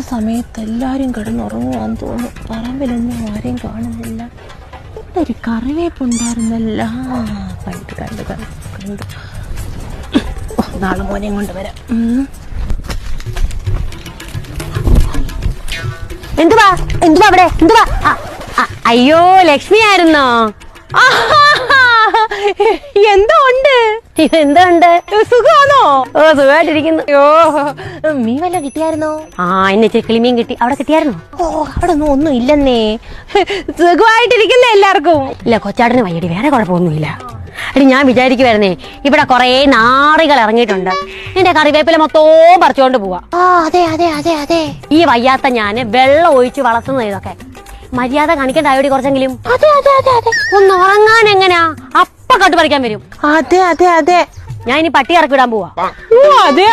സമയത്ത് എല്ലാരും കിടന്നുറങ്ങുവാന്ന് തോന്നുന്നു. പറമ്പിലൊന്നും ആരെയും കാണുന്നില്ല. ഇവിടെ ഒരു കറിവേപ്പുണ്ടായിരുന്നല്ല. കണ്ടു. നാളെ മോനെയും കൊണ്ടുവരാം. എന്തുവാ അവിടെ എന്തുവാ? അയ്യോ, ലക്ഷ്മി ആയിരുന്നോ? എന്തോ ഉണ്ട്. സുഖമാണോ? ഓ, സുഖമായിട്ടിരിക്കുന്നു. അയ്യോ, മീൻ വല്ല കിട്ടിയായിരുന്നോ? ഇന്ന് കിളിമീൻ കിട്ടി. അവിടെ കിട്ടിയായിരുന്നോ? അവിടെ ഒന്നും ഇല്ലെന്നേ. സുഖമായിട്ടിരിക്കുന്നേ എല്ലാവർക്കും. ഇല്ല, കൊച്ചാട്ടിന് വയ്യടി, വേറെ കുഴപ്പമൊന്നുമില്ല. അടി, ഞാൻ വിചാരിക്കുവായിരുന്നേ, ഇവിടെ കൊറേ നാറികൾ ഇറങ്ങിയിട്ടുണ്ട്. എന്റെ കറിവേപ്പില മൊത്തവും പറിച്ചുകൊണ്ട് പോവാ. അതെ. ഈ വയ്യാത്ത ഞാന് വെള്ളം ഒഴിച്ച് വളർത്തുന്നത് ഇതൊക്കെ മര്യാദ കാണിക്കണ്ടായോടി കുറച്ചെങ്കിലും. അതെ. ഒന്ന് ഉറങ്ങാൻ എങ്ങനാ? അപ്പ കട്ട് പറിക്കാൻ വരും. അതെ. ഞാൻ ഇനി പട്ടി ഇറക്കി വിടാൻ പോവാ. അതെ.